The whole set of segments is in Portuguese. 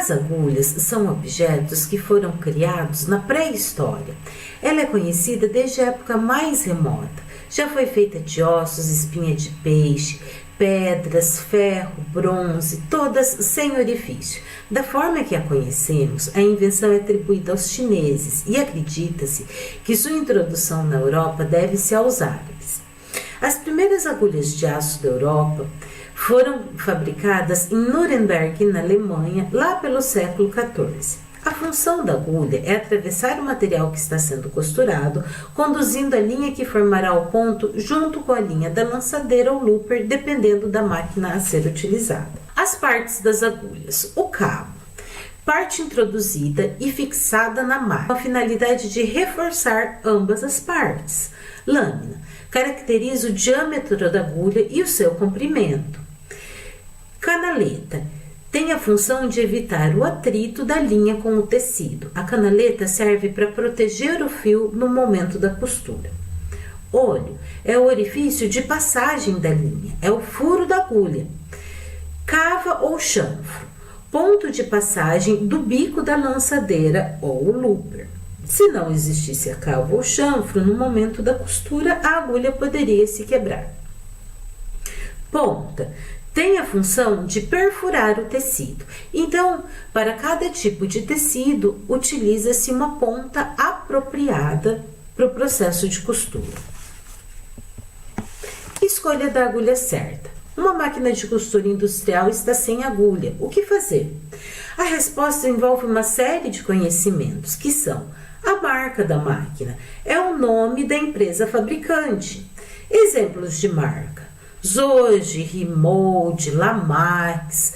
As agulhas são objetos que foram criados na pré-história. Ela é conhecida desde a época mais remota. Já foi feita de ossos, espinha de peixe, pedras, ferro, bronze, todas sem orifício. Da forma que a conhecemos, a invenção é atribuída aos chineses e acredita-se que sua introdução na Europa deve-se aos árabes. As primeiras agulhas de aço da Europa foram fabricadas em Nuremberg, na Alemanha, lá pelo século XIV. A função da agulha é atravessar o material que está sendo costurado, conduzindo a linha que formará o ponto junto com a linha da lançadeira ou looper, dependendo da máquina a ser utilizada. As partes das agulhas. O cabo. Parte introduzida e fixada na máquina, com a finalidade de reforçar ambas as partes. Lâmina. Caracteriza o diâmetro da agulha e o seu comprimento. Canaleta. Tem a função de evitar o atrito da linha com o tecido. A canaleta serve para proteger o fio no momento da costura. Olho é o orifício de passagem da linha, é o furo da agulha. Cava ou chanfro, ponto de passagem do bico da lançadeira ou looper. Se não existisse a cava ou chanfro, no momento da costura, a agulha poderia se quebrar. Ponta. Tem a função de perfurar o tecido. Então, para cada tipo de tecido, utiliza-se uma ponta apropriada para o processo de costura. Escolha da agulha certa. Uma máquina de costura industrial está sem agulha. O que fazer? A resposta envolve uma série de conhecimentos, que são a marca da máquina, é o nome da empresa fabricante. Exemplos de marca: Zoge, Rimold, Lamax,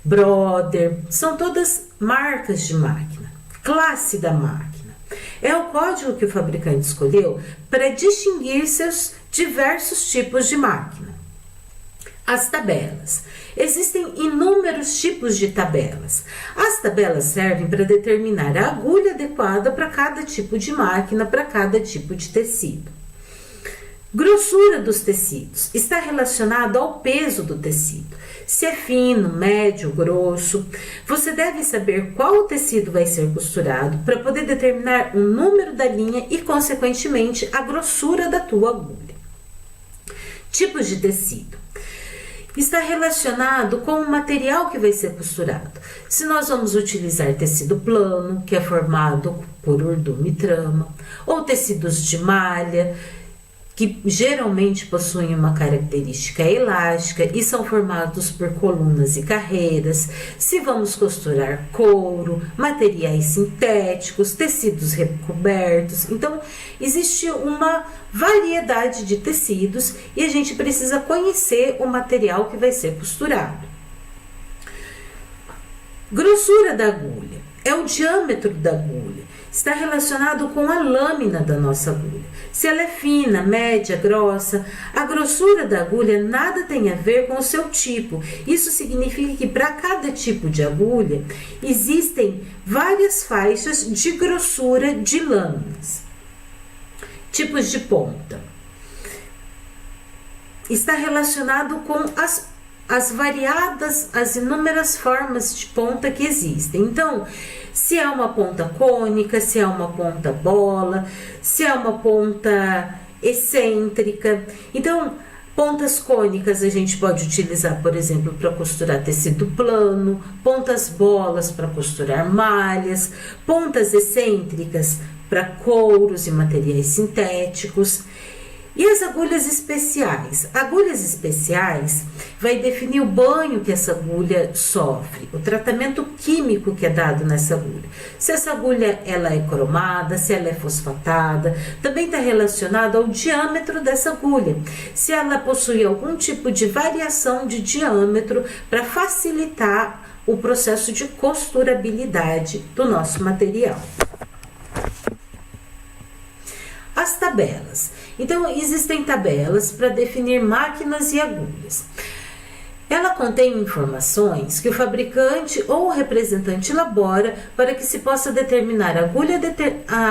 Brother, são todas marcas de máquina. Classe da máquina é o código que o fabricante escolheu para distinguir seus diversos tipos de máquina. As tabelas. Existem inúmeros tipos de tabelas. As tabelas servem para determinar a agulha adequada para cada tipo de máquina, para cada tipo de tecido. Grossura dos tecidos está relacionado ao peso do tecido. Se é fino, médio, grosso, você deve saber qual tecido vai ser costurado para poder determinar o número da linha e, consequentemente, a grossura da tua agulha. Tipos de tecido. Está relacionado com o material que vai ser costurado. Se nós vamos utilizar tecido plano, que é formado por urdume e trama, ou tecidos de malha, que geralmente possuem uma característica elástica e são formados por colunas e carreiras. Se vamos costurar couro, materiais sintéticos, tecidos recobertos, então existe uma variedade de tecidos e a gente precisa conhecer o material que vai ser costurado. Grossura da agulha é o diâmetro da agulha. Está relacionado com a lâmina da nossa agulha. Se ela é fina, média, grossa, a grossura da agulha nada tem a ver com o seu tipo. Isso significa que para cada tipo de agulha existem várias faixas de grossura de lâminas. Tipos de ponta. Está relacionado com as inúmeras formas de ponta que existem. Então, se é uma ponta cônica, se é uma ponta bola, se é uma ponta excêntrica. Então, pontas cônicas a gente pode utilizar, por exemplo, para costurar tecido plano, pontas bolas para costurar malhas, pontas excêntricas para couros e materiais sintéticos. E as agulhas especiais? Agulhas especiais vai definir o banho que essa agulha sofre, o tratamento químico que é dado nessa agulha. Se essa agulha ela é cromada, se ela é fosfatada, também está relacionado ao diâmetro dessa agulha. Se ela possui algum tipo de variação de diâmetro para facilitar o processo de costurabilidade do nosso material. As tabelas. Então, existem tabelas para definir máquinas e agulhas. Ela contém informações que o fabricante ou o representante elabora para que se possa determinar a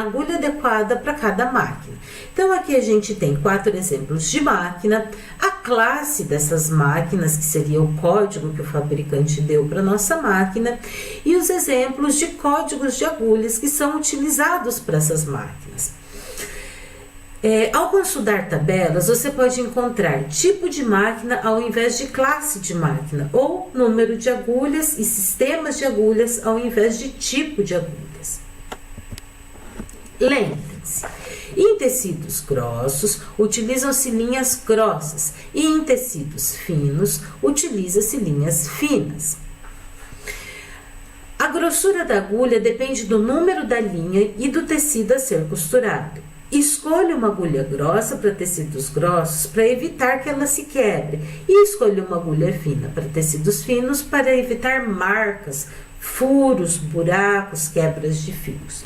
agulha adequada para cada máquina. Então, aqui a gente tem 4 exemplos de máquina, a classe dessas máquinas, que seria o código que o fabricante deu para a nossa máquina, e os exemplos de códigos de agulhas que são utilizados para essas máquinas. Ao consultar tabelas, você pode encontrar tipo de máquina ao invés de classe de máquina, ou número de agulhas e sistemas de agulhas ao invés de tipo de agulhas. Lembrem-se, em tecidos grossos, utilizam-se linhas grossas e em tecidos finos, utiliza-se linhas finas. A grossura da agulha depende do número da linha e do tecido a ser costurado. Escolha uma agulha grossa para tecidos grossos para evitar que ela se quebre e escolha uma agulha fina para tecidos finos para evitar marcas, furos, buracos, quebras de fios.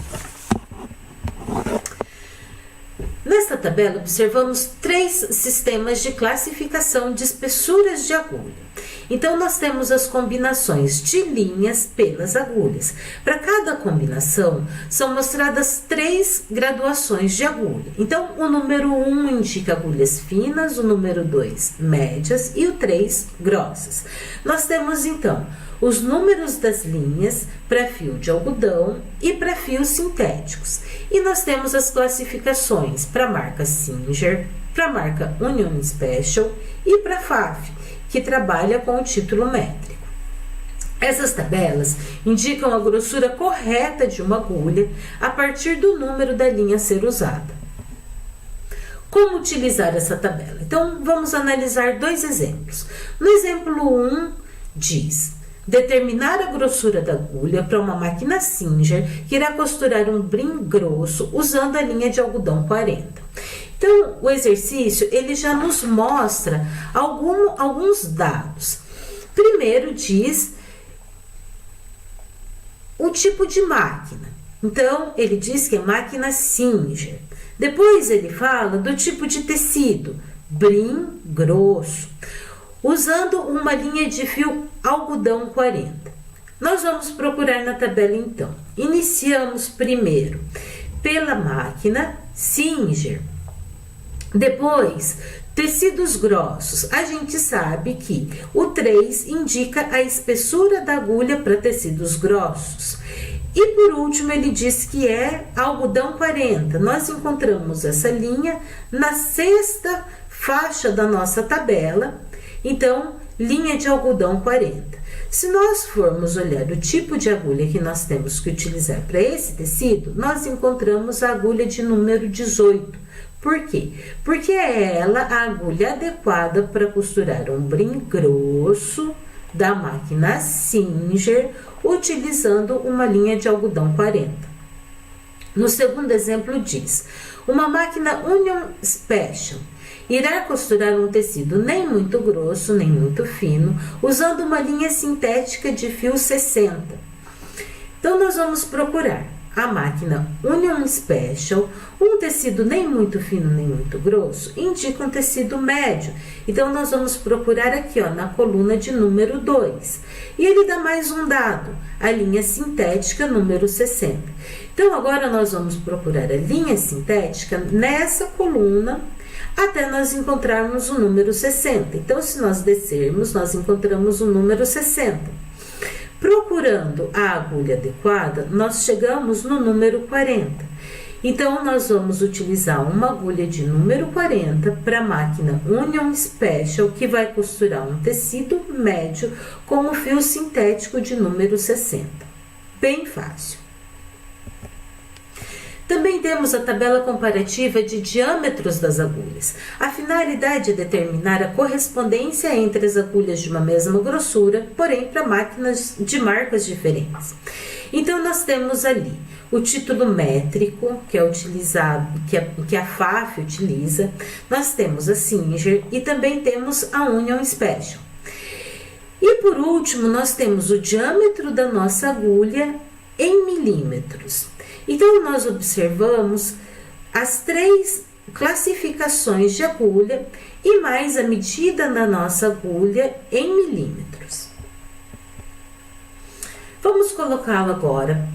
Nesta tabela, observamos 3 sistemas de classificação de espessuras de agulha. Então, nós temos as combinações de linhas pelas agulhas. Para cada combinação, são mostradas 3 graduações de agulha. Então, o número 1 indica agulhas finas, o número 2 médias e o 3 grossas. Nós temos, então, os números das linhas para fio de algodão e para fios sintéticos. E nós temos as classificações para a marca Singer, para a marca Union Special e para a FAF, que trabalha com o título métrico. Essas tabelas indicam a grossura correta de uma agulha a partir do número da linha a ser usada. Como utilizar essa tabela? Então, vamos analisar 2 exemplos. No exemplo 1, diz: determinar a grossura da agulha para uma máquina Singer que irá costurar um brim grosso usando a linha de algodão 40. Então, o exercício ele já nos mostra alguns dados. Primeiro diz o tipo de máquina. Então, ele diz que é máquina Singer. Depois ele fala do tipo de tecido, brim grosso, usando uma linha de fio algodão 40. Nós vamos procurar na tabela então. Iniciamos primeiro pela máquina Singer. Depois, tecidos grossos. A gente sabe que o 3 indica a espessura da agulha para tecidos grossos. E por último, ele diz que é algodão 40. Nós encontramos essa linha na 6ª faixa da nossa tabela. Então, linha de algodão 40. Se nós formos olhar o tipo de agulha que nós temos que utilizar para esse tecido, nós encontramos a agulha de número 18. Por quê? Porque é ela a agulha adequada para costurar um brim grosso da máquina Singer, utilizando uma linha de algodão 40. No segundo exemplo diz: uma máquina Union Special irá costurar um tecido nem muito grosso, nem muito fino, usando uma linha sintética de fio 60. Então, nós vamos procurar a máquina Union Special, um tecido nem muito fino, nem muito grosso, indica um tecido médio. Então, nós vamos procurar aqui, na coluna de número 2. E ele dá mais um dado, a linha sintética número 60. Então, agora nós vamos procurar a linha sintética nessa coluna, até nós encontrarmos o número 60. Então, se nós descermos, nós encontramos o número 60. Procurando a agulha adequada, nós chegamos no número 40. Então, nós vamos utilizar uma agulha de número 40 para a máquina Union Special, que vai costurar um tecido médio com o fio sintético de número 60. Bem fácil. Também temos a tabela comparativa de diâmetros das agulhas. A finalidade é determinar a correspondência entre as agulhas de uma mesma grossura, porém para máquinas de marcas diferentes. Então, nós temos ali o título métrico, que é utilizado, que a FAF utiliza. Nós temos a Singer e também temos a Union Special. E por último, nós temos o diâmetro da nossa agulha em milímetros. Então, nós observamos as 3 classificações de agulha e mais a medida da nossa agulha em milímetros. Vamos colocá-lo agora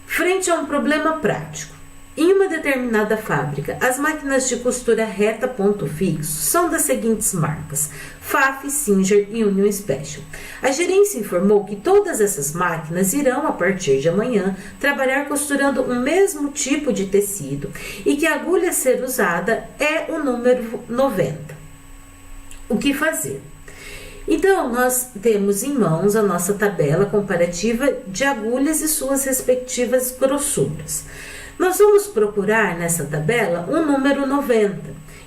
frente a um problema prático. Em uma determinada fábrica, as máquinas de costura reta ponto fixo são das seguintes marcas: Pfaff, Singer e Union Special. A gerência informou que todas essas máquinas irão, a partir de amanhã, trabalhar costurando o mesmo tipo de tecido e que a agulha a ser usada é o número 90. O que fazer? Então, nós temos em mãos a nossa tabela comparativa de agulhas e suas respectivas grossuras. Nós vamos procurar nessa tabela o número 90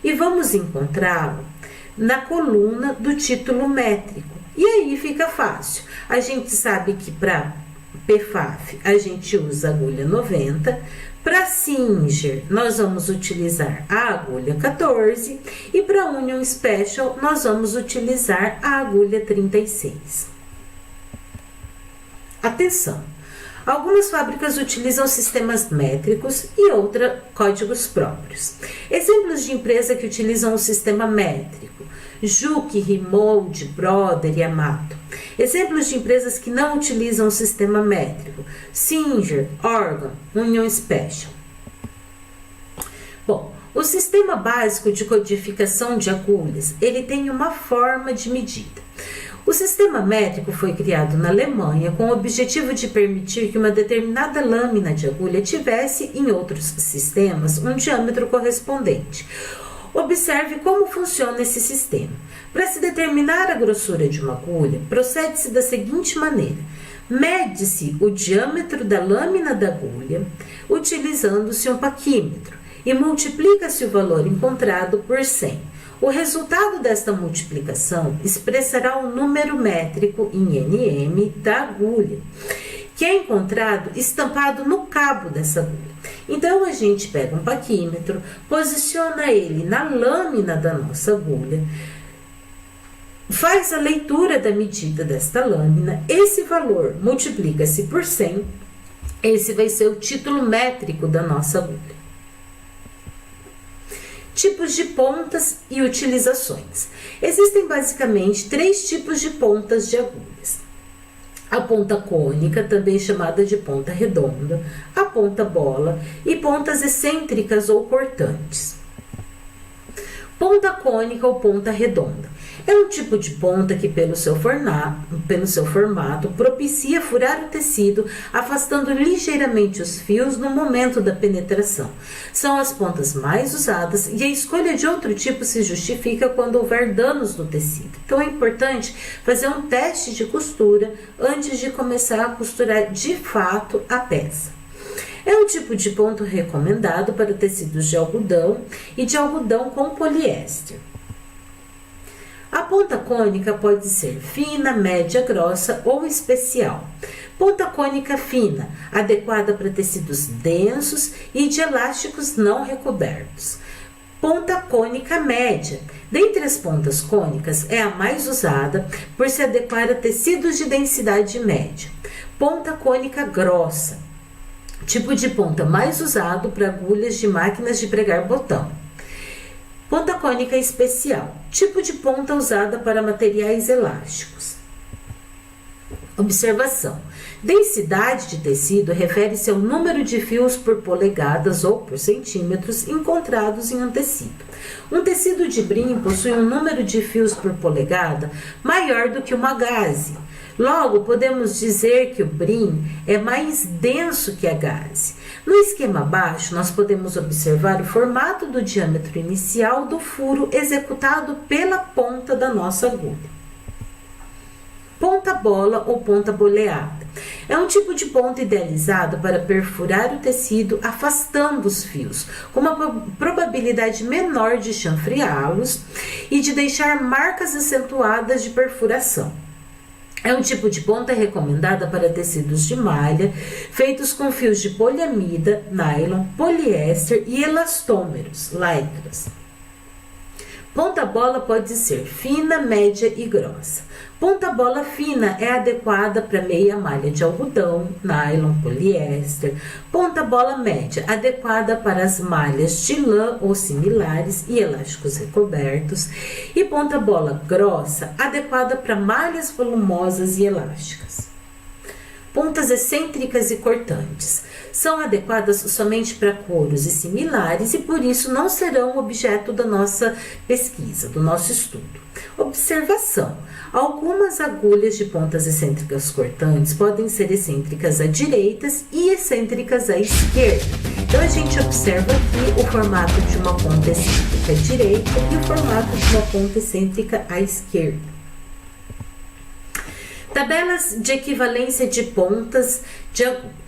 e vamos encontrá-lo na coluna do título métrico. E aí fica fácil. A gente sabe que para Pfaff a gente usa a agulha 90, para Singer nós vamos utilizar a agulha 14 e para Union Special nós vamos utilizar a agulha 36. Atenção! Algumas fábricas utilizam sistemas métricos e outras códigos próprios. Exemplos de empresa que utilizam o sistema métrico: Juki, Rimold, Brother e Yamato. Exemplos de empresas que não utilizam o sistema métrico: Singer, Organ, Union Special. Bom, o sistema básico de codificação de agulhas, ele tem uma forma de medida. O sistema métrico foi criado na Alemanha com o objetivo de permitir que uma determinada lâmina de agulha tivesse, em outros sistemas, um diâmetro correspondente. Observe como funciona esse sistema. Para se determinar a grossura de uma agulha, procede-se da seguinte maneira: mede-se o diâmetro da lâmina da agulha utilizando-se um paquímetro e multiplica-se o valor encontrado por 100. O resultado desta multiplicação expressará o número métrico em nm da agulha, que é encontrado estampado no cabo dessa agulha. Então, a gente pega um paquímetro, posiciona ele na lâmina da nossa agulha, faz a leitura da medida desta lâmina, esse valor multiplica-se por 100, esse vai ser o título métrico da nossa agulha. Tipos de pontas e utilizações. Existem basicamente 3 tipos de pontas de agulhas: a ponta cônica, também chamada de ponta redonda, a ponta bola e pontas excêntricas ou cortantes. Ponta cônica ou ponta redonda é um tipo de ponta que, pelo seu formato, propicia furar o tecido, afastando ligeiramente os fios no momento da penetração. São as pontas mais usadas e a escolha de outro tipo se justifica quando houver danos no tecido. Então, é importante fazer um teste de costura antes de começar a costurar de fato a peça. É um tipo de ponto recomendado para tecidos de algodão e de algodão com poliéster. A ponta cônica pode ser fina, média, grossa ou especial. Ponta cônica fina, adequada para tecidos densos e de elásticos não recobertos. Ponta cônica média. Dentre as pontas cônicas, é a mais usada por se adequar a tecidos de densidade média. Ponta cônica grossa, tipo de ponta mais usado para agulhas de máquinas de pregar botão. Ponta cônica especial, tipo de ponta usada para materiais elásticos. Observação: densidade de tecido refere-se ao número de fios por polegadas ou por centímetros encontrados em um tecido. Um tecido de brim possui um número de fios por polegada maior do que uma gaze. Logo, podemos dizer que o brim é mais denso que a gaze. No esquema abaixo, nós podemos observar o formato do diâmetro inicial do furo executado pela ponta da nossa agulha. Ponta bola ou ponta boleada. É um tipo de ponta idealizado para perfurar o tecido afastando os fios, com uma probabilidade menor de chanfreá-los e de deixar marcas acentuadas de perfuração. É um tipo de ponta recomendada para tecidos de malha, feitos com fios de poliamida, nylon, poliéster e elastômeros, lycras. Ponta bola pode ser fina, média e grossa. Ponta bola fina é adequada para meia malha de algodão, nylon, poliéster. Ponta bola média, adequada para as malhas de lã ou similares e elásticos recobertos. E ponta bola grossa, adequada para malhas volumosas e elásticas. Pontas excêntricas e cortantes são adequadas somente para couros e similares e por isso não serão objeto da nossa pesquisa, do nosso estudo. Observação: algumas agulhas de pontas excêntricas cortantes podem ser excêntricas à direita e excêntricas à esquerda. Então a gente observa aqui o formato de uma ponta excêntrica à direita e o formato de uma ponta excêntrica à esquerda. Tabelas de equivalência de pontas de agulha.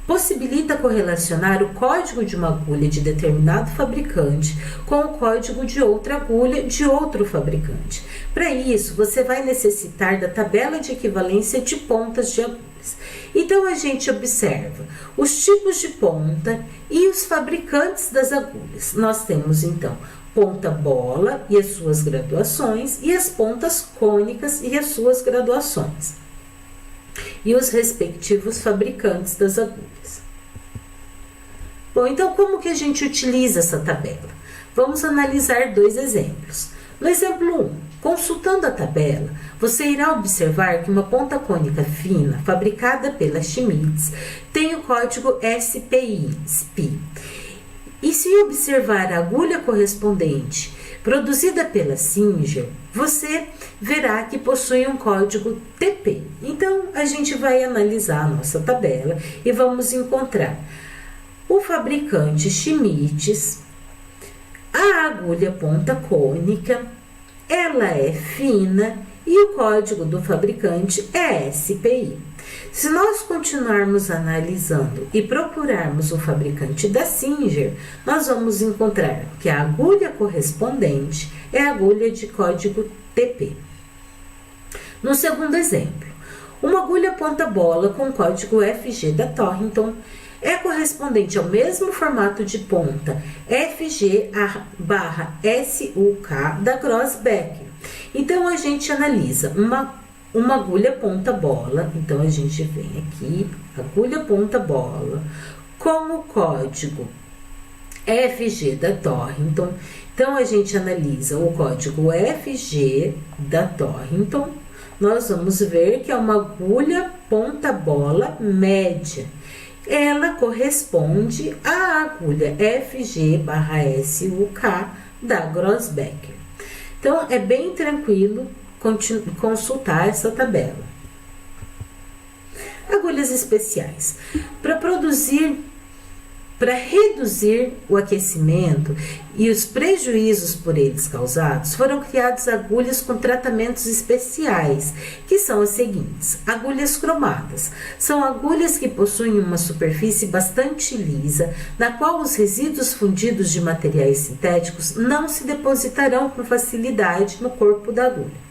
Possibilita correlacionar o código de uma agulha de determinado fabricante com o código de outra agulha de outro fabricante. Para isso, você vai necessitar da tabela de equivalência de pontas de agulhas. Então, a gente observa os tipos de ponta e os fabricantes das agulhas. Nós temos, então, ponta bola e as suas graduações e as pontas cônicas e as suas graduações. E os respectivos fabricantes das agulhas. Bom, então como que a gente utiliza essa tabela? Vamos analisar dois exemplos. No exemplo 1, consultando a tabela, você irá observar que uma ponta cônica fina, fabricada pela Schmitz, tem o código SPI. E se observar a agulha correspondente, produzida pela Singer, você verá que possui um código TP. Então, a gente vai analisar a nossa tabela e vamos encontrar o fabricante Schmitz, a agulha ponta cônica, ela é fina e o código do fabricante é SPI. Se nós continuarmos analisando e procurarmos o fabricante da Singer, nós vamos encontrar que a agulha correspondente é a agulha de código TP. No segundo exemplo, uma agulha ponta bola com código FG da Torrington é correspondente ao mesmo formato de ponta FG/SUK da Grossbeck. Então, a gente analisa uma agulha ponta bola, então a gente vem aqui, agulha ponta bola, com o código FG da Torrington. Então, a gente analisa o código FG da Torrington, nós vamos ver que é uma agulha ponta bola média. Ela corresponde à agulha FG/SUK da Grossbeck. Então, é bem tranquilo consultar essa tabela. Agulhas especiais. Para reduzir o aquecimento e os prejuízos por eles causados, foram criadas agulhas com tratamentos especiais, que são as seguintes: agulhas cromadas. São agulhas que possuem uma superfície bastante lisa, na qual os resíduos fundidos de materiais sintéticos não se depositarão com facilidade no corpo da agulha.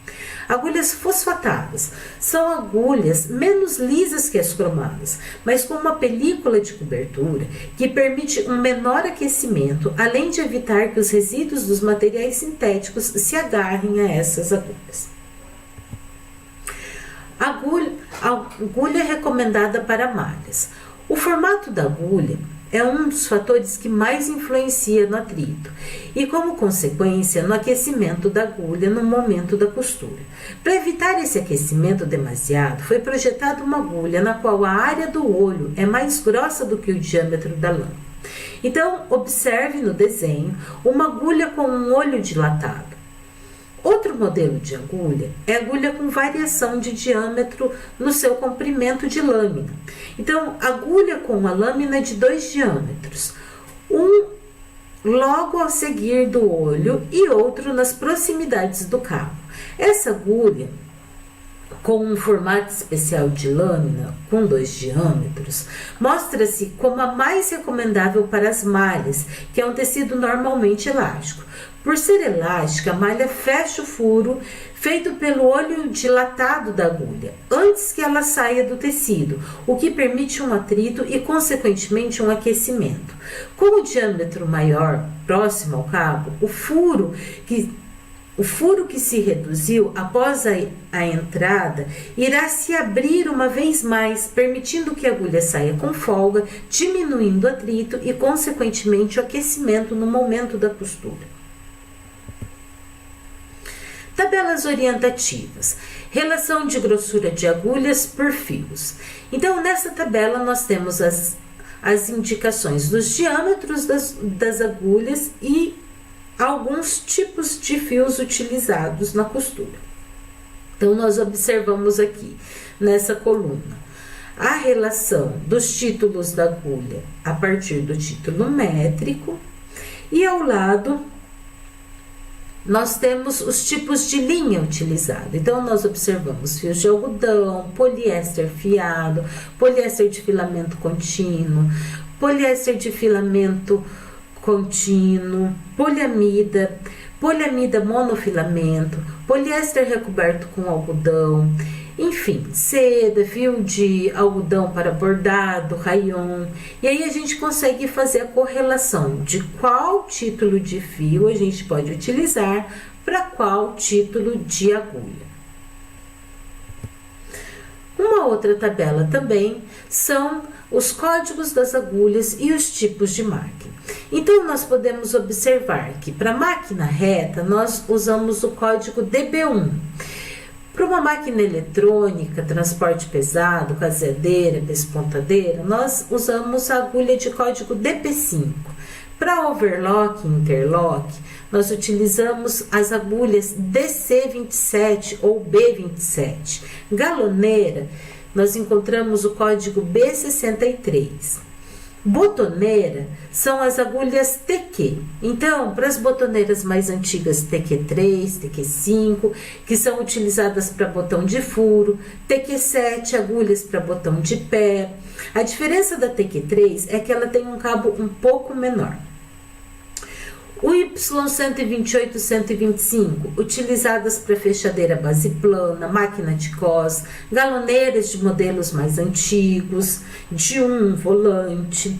Agulhas fosfatadas são agulhas menos lisas que as cromadas, mas com uma película de cobertura que permite um menor aquecimento, além de evitar que os resíduos dos materiais sintéticos se agarrem a essas agulhas. Agulha recomendada para malhas. O formato da agulha é um dos fatores que mais influencia no atrito e, como consequência, no aquecimento da agulha no momento da costura. Para evitar esse aquecimento demasiado, foi projetada uma agulha na qual a área do olho é mais grossa do que o diâmetro da lã. Então, observe no desenho uma agulha com um olho dilatado. Outro modelo de agulha é agulha com variação de diâmetro no seu comprimento de lâmina. Então, agulha com a lâmina de 2 diâmetros, um logo ao seguir do olho e outro nas proximidades do cabo. Essa agulha, com um formato especial de lâmina com 2 diâmetros, mostra-se como a mais recomendável para as malhas, que é um tecido normalmente elástico. Por ser elástica, a malha fecha o furo feito pelo olho dilatado da agulha, antes que ela saia do tecido, o que permite um atrito e, consequentemente, um aquecimento. Com o diâmetro maior próximo ao cabo, o furo que O furo que se reduziu após a entrada irá se abrir uma vez mais, permitindo que a agulha saia com folga, diminuindo o atrito e, consequentemente, o aquecimento no momento da costura. Tabelas orientativas. Relação de grossura de agulhas por fios. Então, nessa tabela, nós temos as indicações dos diâmetros das agulhas e alguns tipos de fios utilizados na costura. Então, nós observamos aqui, nessa coluna, a relação dos títulos da agulha a partir do título métrico e ao lado nós temos os tipos de linha utilizada. Então, nós observamos fios de algodão, poliéster fiado, poliéster de filamento contínuo, poliéster de filamento contínuo, poliamida, poliamida monofilamento, poliéster recoberto com algodão, enfim, seda, fio de algodão para bordado, rayon. E aí a gente consegue fazer a correlação de qual título de fio a gente pode utilizar para qual título de agulha. Uma outra tabela também são os códigos das agulhas e os tipos de máquina. Então, nós podemos observar que para máquina reta, nós usamos o código DB1. Para uma máquina eletrônica, transporte pesado, caseadeira, despontadeira, nós usamos a agulha de código DP5. Para overlock e interlock, nós utilizamos as agulhas DC27 ou B27. Galoneira, nós encontramos o código B63. Botoneira são as agulhas TQ. Então, para as botoneiras mais antigas, TQ3, TQ5, que são utilizadas para botão de furo, TQ7, agulhas para botão de pé. A diferença da TQ3 é que ela tem um cabo um pouco menor. O Y128 125, utilizadas para fechadeira base plana, máquina de cos, galoneiras de modelos mais antigos, de volante.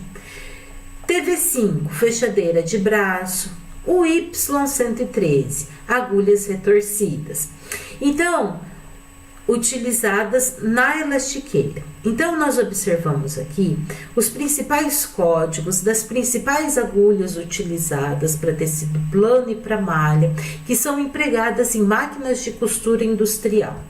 TV5, fechadeira de braço. O Y113, agulhas retorcidas. Então, utilizadas na elastiqueira. Então, nós observamos aqui os principais códigos das principais agulhas utilizadas para tecido plano e para malha, que são empregadas em máquinas de costura industrial.